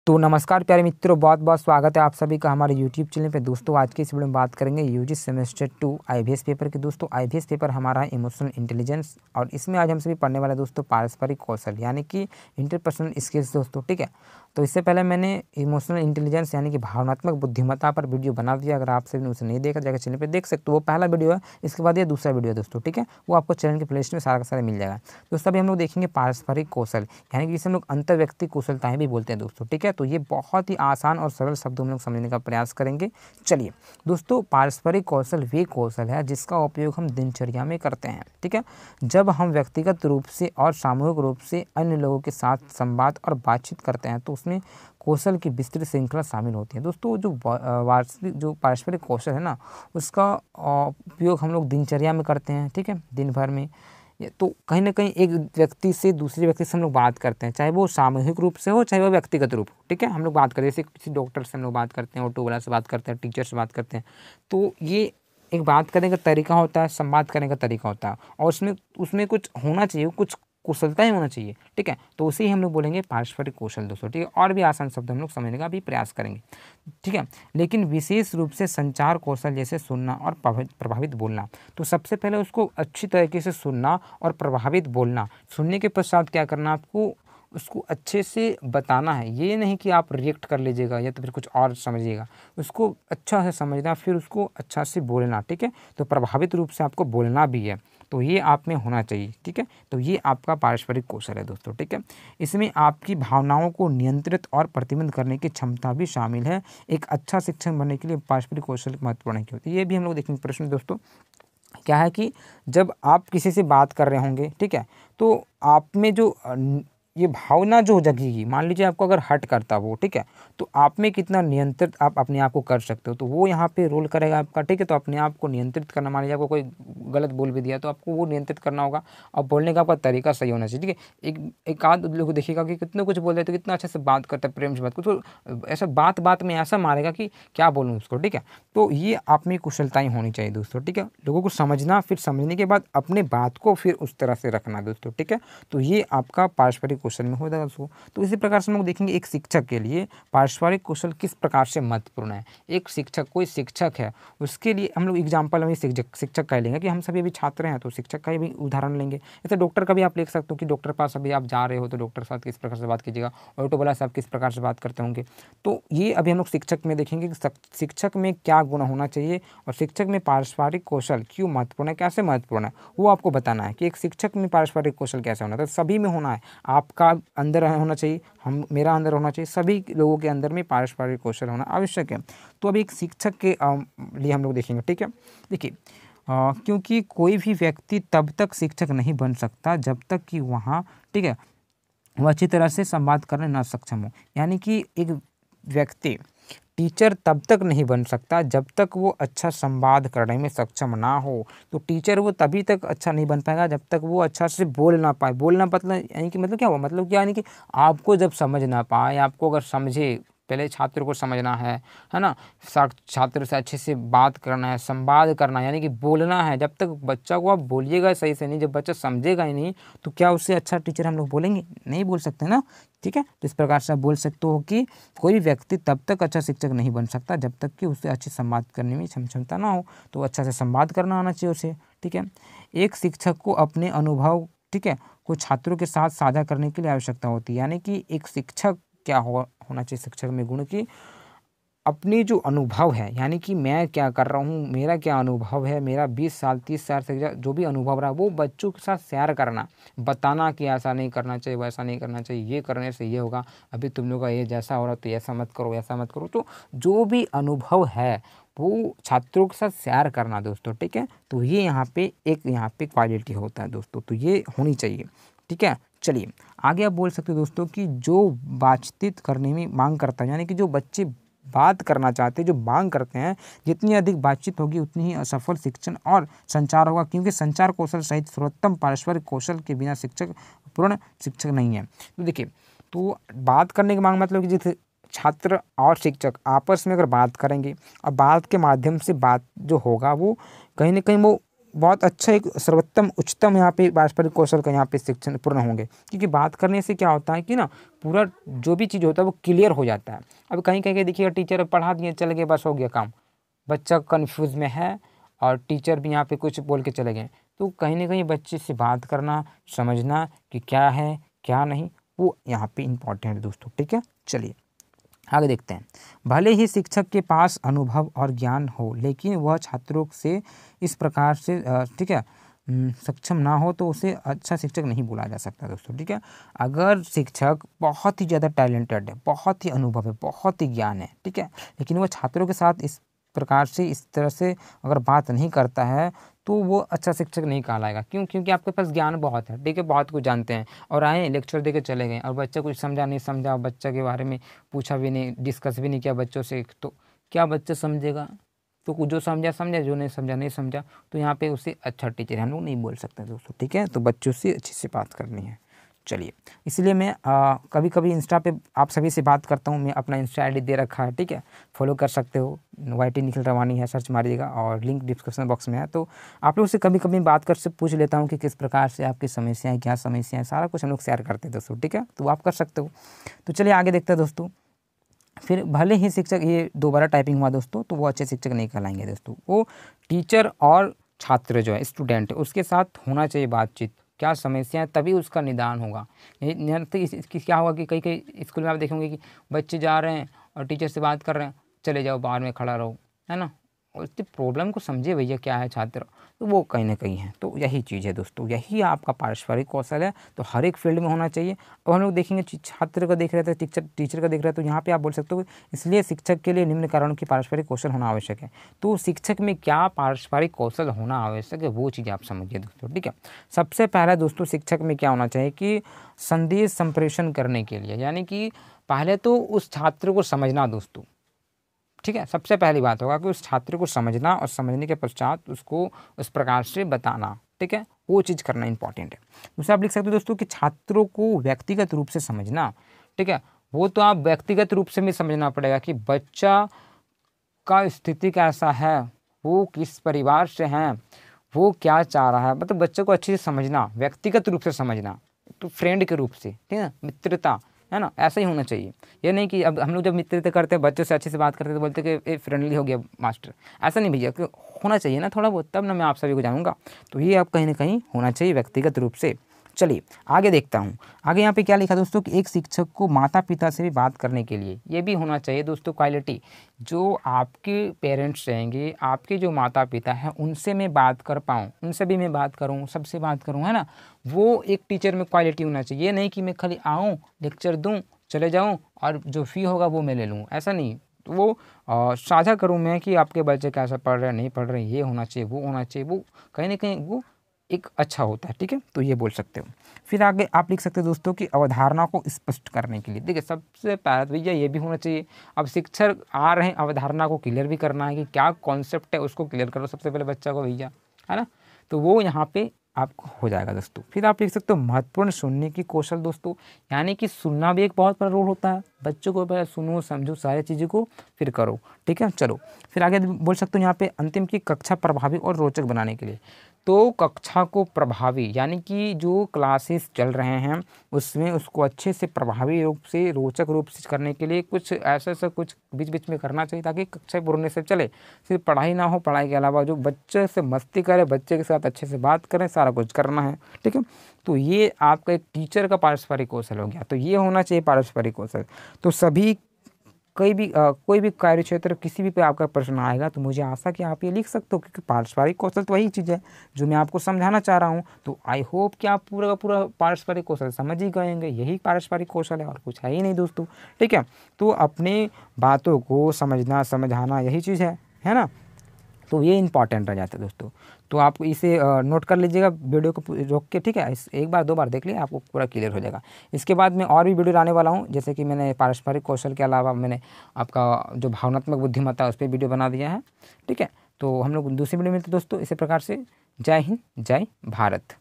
तो नमस्कार प्यारे मित्रों, बहुत बहुत स्वागत है आप सभी का हमारे यूट्यूब चैनल पे। दोस्तों आज की इस वीडियो में बात करेंगे यूजी सेमेस्टर 2 आईबीएस पेपर के। दोस्तों आईबीएस पेपर हमारा है इमोशनल इंटेलिजेंस, और इसमें आज हम सभी पढ़ने वाले दोस्तों पारस्परिक कौशल यानी कि इंटरपर्सनल स्किल्स दोस्तों। ठीक है, तो इससे पहले मैंने इमोशनल इंटेलिजेंस यानी कि भावनात्मक बुद्धिमत्ता पर वीडियो बना दिया। अगर आप सभी ने उसे नहीं देखा जाएगा चैनल पर देख सकते हो, वो पहला वीडियो है। इसके बाद ये दूसरा वीडियो है दोस्तों। ठीक है, वो आपको चैनल के प्लेलिस्ट में सारा का सारा मिल जाएगा। दोस्तों अभी हम लोग देखेंगे पारस्परिक कौशल यानी कि जिसे हम लोग अंतर व्यक्ति कौशलताएं भी बोलते हैं दोस्तों। ठीक है, तो ये बहुत ही आसान और सरल शब्दों में लोग समझने का प्रयास करेंगे। चलिए दोस्तों, पारस्परिक कौशल वे कौशल है जिसका उपयोग हम दिनचर्या में करते हैं। ठीक है, जब हम व्यक्तिगत रूप से और सामूहिक रूप से अन्य लोगों के साथ संवाद और बातचीत करते हैं तो उसमें कौशल की विस्तृत श्रृंखला शामिल होती है। दोस्तों जो वार्षिक जो पारस्परिक कौशल है ना, उसका उपयोग हम लोग दिनचर्या में करते हैं। ठीक है, दिन भर में तो कहीं ना कहीं एक व्यक्ति से दूसरे व्यक्ति से हम लोग बात करते हैं, चाहे वो सामूहिक रूप से हो चाहे वो व्यक्तिगत रूप हो। ठीक है, हम लोग बात करें जैसे किसी डॉक्टर से हम लोग बात करते हैं, ऑटो वाला से बात करते हैं, टीचर से बात करते हैं। तो ये एक बात करने का तरीका होता है, संवाद करने का तरीका होता है, और उसमें कुछ होना चाहिए, कुछ कुशलताएं होना चाहिए। ठीक है, तो उसे ही हम लोग बोलेंगे पारस्परिक कौशल दोस्तों। ठीक है, और भी आसान शब्द हम लोग समझने का भी प्रयास करेंगे। ठीक है, लेकिन विशेष रूप से संचार कौशल जैसे सुनना और प्रभावित बोलना। तो सबसे पहले उसको अच्छी तरीके से सुनना और प्रभावित बोलना। सुनने के पश्चात क्या करना, आपको उसको अच्छे से बताना है। ये नहीं कि आप रिएक्ट कर लीजिएगा या तो फिर कुछ और समझिएगा, उसको अच्छा से समझना फिर उसको अच्छा से बोलना। ठीक है, तो प्रभावित रूप से आपको बोलना भी है, तो ये आप में होना चाहिए। ठीक है, तो ये आपका पारस्परिक कौशल है दोस्तों। ठीक है, इसमें आपकी भावनाओं को नियंत्रित और प्रतिबंध करने की क्षमता भी शामिल है। एक अच्छा शिक्षक बनने के लिए पारस्परिक कौशल महत्वपूर्ण होती है। ये भी हम लोग देखेंगे प्रश्न दोस्तों। क्या है कि जब आप किसी से बात कर रहे होंगे, ठीक है, तो आप में जो ये भावना जो जगेगी, मान लीजिए आपको अगर हर्ट करता वो, ठीक है, तो आप में कितना नियंत्रित आप अपने आप को कर सकते हो, तो वो यहाँ पे रोल करेगा आपका। ठीक है, तो अपने आप को नियंत्रित करना, मान लीजिए आपको कोई गलत बोल भी दिया तो आपको वो नियंत्रित करना होगा, और बोलने का आपका तरीका सही होना चाहिए। ठीक है, एक आध लोग देखिएगा कि कितने कुछ बोल रहे तो कितना अच्छे से बात करता है, प्रेम से बात को, तो ऐसा बात बात में ऐसा मारेगा कि क्या बोलूँ उसको। ठीक है, तो ये आप में कुशलताएँ होनी चाहिए दोस्तों। ठीक है, लोगों को समझना, फिर समझने के बाद अपने बात को फिर उस तरह से रखना दोस्तों। ठीक है, तो ये आपका पारस्परिक कौशल में हो जाएगा दोस्तों। तो इसी प्रकार से हम लोग देखेंगे एक शिक्षक के लिए पारस्परिक कौशल किस प्रकार से महत्वपूर्ण है। एक शिक्षक, कोई शिक्षक है, उसके लिए हम लोग एग्जाम्पल में शिक्षक कह लेंगे कि हम सभी अभी छात्र हैं, तो शिक्षक का भी उदाहरण लेंगे। जैसे डॉक्टर का भी आप देख सकते हो कि डॉक्टर पास अभी आप जा रहे हो तो डॉक्टर के साथ किस प्रकार से बात कीजिएगा, ऑटो वाला से आप किस प्रकार से बात करते होंगे। तो ये अभी हम लोग शिक्षक में देखेंगे कि शिक्षक में क्या गुण होना चाहिए और शिक्षक में पारस्परिक कौशल क्यों महत्वपूर्ण है, कैसे महत्वपूर्ण है, वो आपको बताना है कि एक शिक्षक में पारस्परिक कौशल कैसे होना है। तो सभी में होना है, आपका अंदर होना चाहिए, मेरा अंदर होना चाहिए, सभी लोगों के अंदर में पारस्परिक कौशल होना आवश्यक है। तो अभी एक शिक्षक के लिए हम लोग देखेंगे। ठीक है, देखिए क्योंकि कोई भी व्यक्ति तब तक शिक्षक नहीं बन सकता जब तक कि वहाँ, ठीक है, वह अच्छी तरह से संवाद करने ना सक्षम हो। यानी कि एक व्यक्ति टीचर तब तक नहीं बन सकता जब तक वो अच्छा संवाद करने में सक्षम ना हो। तो टीचर वो तभी तक अच्छा नहीं बन पाएगा जब तक वो अच्छा से बोल ना पाए। बोलना मतलब यानी कि मतलब क्या हुआ, मतलब क्या, यानी कि आपको जब समझ ना पाए, आपको अगर समझे, पहले छात्र को समझना है ना, छात्र से अच्छे से बात करना है, संवाद करना है, यानी कि बोलना है। जब तक बच्चा को आप बोलिएगा सही से नहीं, जब बच्चा समझेगा ही नहीं, तो क्या उससे अच्छा टीचर हम लोग बोलेंगे? नहीं बोल सकते ना। ठीक है, तो इस प्रकार से आप बोल सकते हो कि कोई भी व्यक्ति तब तक अच्छा शिक्षक नहीं बन सकता जब तक कि उससे अच्छे संवाद करने में क्षमता ना हो। तो अच्छा से संवाद करना आना चाहिए उसे। ठीक है, एक शिक्षक को अपने अनुभव, ठीक है, को छात्रों के साथ साझा करने के लिए आवश्यकता होती है। यानी कि एक शिक्षक क्या होना चाहिए, शिक्षक में गुण की अपनी जो अनुभव है, यानी कि मैं क्या कर रहा हूँ, मेरा क्या अनुभव है, मेरा 20 साल 30 साल से जो भी अनुभव रहा वो बच्चों के साथ शेयर करना, बताना कि ऐसा नहीं करना चाहिए, वैसा नहीं करना चाहिए, ये करने से ये होगा, अभी तुम लोग का ये जैसा हो रहा तो ऐसा मत करो, ऐसा मत करो। तो जो भी अनुभव है वो छात्रों के साथ शेयर करना दोस्तों। ठीक है, तो ये यहाँ पे क्वालिटी होता है दोस्तों, तो ये होनी चाहिए। ठीक है, चलिए आगे आप बोल सकते हो दोस्तों कि जो बातचीत करने में मांग करता है, यानी कि जो बच्चे बात करना चाहते हैं, जो मांग करते हैं, जितनी अधिक बातचीत होगी उतनी ही असफल शिक्षण और संचार होगा, क्योंकि संचार कौशल सहित सर्वोत्तम पारस्परिक कौशल के बिना शिक्षक पूर्ण शिक्षक नहीं है। तो देखिए, तो बात करने की मांग मतलब कि जैसे छात्र और शिक्षक आपस में अगर बात करेंगे और बात के माध्यम से बात जो होगा वो कहीं ना कहीं वो बहुत अच्छा एक सर्वोत्तम उच्चतम यहाँ पे पारस्परिक कौशल का यहाँ पे शिक्षण पूर्ण होंगे, क्योंकि बात करने से क्या होता है कि ना पूरा जो भी चीज़ होता है वो क्लियर हो जाता है। अब कहीं कहीं देखिएगा टीचर पढ़ा दिए चले गए, बस हो गया काम, बच्चा कन्फ्यूज़ में है और टीचर भी यहाँ पे कुछ बोल के चले गए। तो कहीं ना कहीं बच्चे से बात करना, समझना कि क्या है क्या नहीं, वो यहाँ पे इम्पॉर्टेंट है दोस्तों। ठीक है, चलिए आगे देखते हैं। भले ही शिक्षक के पास अनुभव और ज्ञान हो, लेकिन वह छात्रों से इस प्रकार से ठीक है सक्षम ना हो तो उसे अच्छा शिक्षक नहीं बोला जा सकता दोस्तों। ठीक है, अगर शिक्षक बहुत ही ज़्यादा टैलेंटेड है, बहुत ही अनुभव है, बहुत ही ज्ञान है, ठीक है, लेकिन वह छात्रों के साथ इस प्रकार से इस तरह से अगर बात नहीं करता है तो वो अच्छा शिक्षक नहीं कहलाएगा। क्यों? क्योंकि आपके पास ज्ञान बहुत है, ठीक है, बहुत कुछ जानते हैं और आए लेक्चर दे के चले गए और बच्चा कुछ समझा नहीं समझा, बच्चा के बारे में पूछा भी नहीं, डिस्कस भी नहीं किया बच्चों से, तो क्या बच्चा समझेगा? तो कुछ जो समझा समझा, जो नहीं समझा नहीं समझा। तो यहाँ पे उसे अच्छा टीचर हम लोग नहीं बोल सकते दोस्तों। ठीक है, तो बच्चों से अच्छे से बात करनी है। चलिए, इसलिए मैं कभी कभी इंस्टा पे आप सभी से बात करता हूँ। मैं अपना इंस्टा आईडी दे रखा है, ठीक है, फॉलो कर सकते हो, YT निखिल रवानी है, सर्च मारिएगा और लिंक डिस्क्रिप्शन बॉक्स में है। तो आप लोग से कभी कभी बात कर से पूछ लेता हूँ कि किस प्रकार से आपकी समस्याएं, क्या समस्याएं, सारा कुछ हम लोग शेयर करते हैं दोस्तों। ठीक है, तो आप कर सकते हो। तो चलिए आगे देखते हैं दोस्तों। फिर भले ही शिक्षक, ये दोबारा टाइपिंग हुआ दोस्तों, तो वो अच्छे शिक्षक नहीं कहलाएंगे दोस्तों। वो टीचर और छात्र जो है, स्टूडेंट, उसके साथ होना चाहिए बातचीत, क्या समस्या है, तभी उसका निदान होगा। नहीं तो इसकी क्या होगा कि कई कई स्कूल में आप देखेंगे कि बच्चे जा रहे हैं और टीचर से बात कर रहे हैं, चले जाओ बाहर में खड़ा रहो, है ना। और इसकी प्रॉब्लम को समझे भैया क्या है छात्र, तो वो कहीं ना कहीं है। तो यही चीज़ है दोस्तों, यही आपका पारस्परिक कौशल है। तो हर एक फील्ड में होना चाहिए। अब हम लोग देखेंगे छात्र का देख रहे थे, टीचर का देख रहे हैं, तो यहाँ पे आप बोल सकते हो इसलिए शिक्षक के लिए निम्न कारणों की पारस्परिक कौशल होना आवश्यक है। तो शिक्षक में क्या पारस्परिक कौशल होना आवश्यक है, वो चीज़ आप समझिए दोस्तों। ठीक है, सबसे पहला दोस्तों शिक्षक में क्या होना चाहिए कि संदेश संप्रेषण करने के लिए, यानी कि पहले तो उस छात्र को समझना दोस्तों। ठीक है, सबसे पहली बात होगा कि उस छात्र को समझना और समझने के पश्चात उसको उस प्रकार से बताना। ठीक है, वो चीज़ करना इंपॉर्टेंट है। दूसरा आप लिख सकते हो दोस्तों कि छात्रों को व्यक्तिगत रूप से समझना। ठीक है, वो तो आप व्यक्तिगत रूप से भी समझना पड़ेगा कि बच्चा का स्थिति कैसा है, वो किस परिवार से है, वो क्या चाह रहा है, मतलब बच्चे को अच्छे से समझना, व्यक्तिगत रूप से समझना, तो फ्रेंड के रूप से, ठीक है, मित्रता, है ना, ऐसा ही होना चाहिए। ये नहीं कि अब हम लोग जब मित्रता करते हैं, बच्चों से अच्छे से बात करते हैं तो बोलते हैं कि फ्रेंडली हो गया मास्टर, ऐसा नहीं भैया, होना चाहिए ना थोड़ा बहुत, तब ना मैं आप सभी को जानूंगा। तो ये आप कहीं ना कहीं होना चाहिए व्यक्तिगत रूप से। चलिए आगे देखता हूँ। आगे यहाँ पे क्या लिखा दोस्तों कि एक शिक्षक को माता पिता से भी बात करने के लिए ये भी होना चाहिए दोस्तों क्वालिटी, जो आपके पेरेंट्स रहेंगे, आपके जो माता पिता हैं, उनसे मैं बात कर पाऊँ, उनसे भी मैं बात करूँ, सबसे बात करूँ, है ना। वो एक टीचर में क्वालिटी होना चाहिए। ये नहीं कि मैं खाली आऊँ, लेक्चर दूँ, चले जाऊँ और जो फ़ी होगा वो मैं ले लूँ, ऐसा नहीं। तो वो साझा करूँ मैं कि आपके बच्चे कैसा पढ़ रहे हैं, नहीं पढ़ रहे हैं, ये होना चाहिए, वो होना चाहिए, वो कहीं ना कहीं वो एक अच्छा होता है। ठीक है, तो ये बोल सकते हो। फिर आगे आप लिख सकते हो दोस्तों कि अवधारणा को स्पष्ट करने के लिए, देखिए सबसे पहले भैया ये भी होना चाहिए। अब शिक्षक आ रहे हैं, अवधारणा को क्लियर भी करना है कि क्या कॉन्सेप्ट है, उसको क्लियर करो सबसे पहले बच्चा को भैया, है ना। तो वो यहाँ पे आपको हो जाएगा दोस्तों। फिर आप लिख सकते हो महत्वपूर्ण सुनने की कौशल दोस्तों, यानी कि सुनना भी एक बहुत बड़ा रोल होता है। बच्चों को पहले सुनो, समझो सारी चीज़ों को, फिर करो। ठीक है, चलो फिर आगे बोल सकते हो यहाँ पे अंतिम की कक्षा प्रभावी और रोचक बनाने के लिए। तो कक्षा को प्रभावी, यानी कि जो क्लासेस चल रहे हैं उसमें उसको अच्छे से प्रभावी रूप से, रोचक रूप से करने के लिए कुछ ऐसा कुछ बीच बीच में करना चाहिए, ताकि कक्षा पूर्ण से चले, सिर्फ पढ़ाई ना हो, पढ़ाई के अलावा जो बच्चे से मस्ती करे, बच्चे के साथ अच्छे से बात करें, सारा कुछ करना है। ठीक है, तो ये आपका एक टीचर का पारस्परिक कौशल हो गया। तो ये होना चाहिए पारस्परिक कौशल। तो सभी कोई भी कार्य क्षेत्र किसी भी पे आपका प्रश्न आएगा तो मुझे आशा कि आप ये लिख सकते हो, क्योंकि पारस्परिक कौशल तो वही चीज़ है जो मैं आपको समझाना चाह रहा हूँ। तो आई होप कि आप पूरा का पूरा पारस्परिक कौशल समझ ही गएंगे। यही पारस्परिक कौशल है और कुछ है ही नहीं दोस्तों। ठीक है, तो अपने बातों को समझना, समझाना, यही चीज़ है ना। तो ये इंपॉर्टेंट रह जाता है दोस्तों। तो आप इसे नोट कर लीजिएगा, वीडियो को रोक के, ठीक है, एक बार दो बार देख लिया, आपको पूरा क्लियर हो जाएगा। इसके बाद मैं और भी वीडियो लाने वाला हूँ, जैसे कि मैंने पारस्परिक कौशल के अलावा मैंने आपका जो भावनात्मक बुद्धिमत्ता है उस पर वीडियो बना दिया है। ठीक है, तो हम लोग दूसरी वीडियो में मिलते दोस्तों इसी प्रकार से। जय हिंद, जय भारत।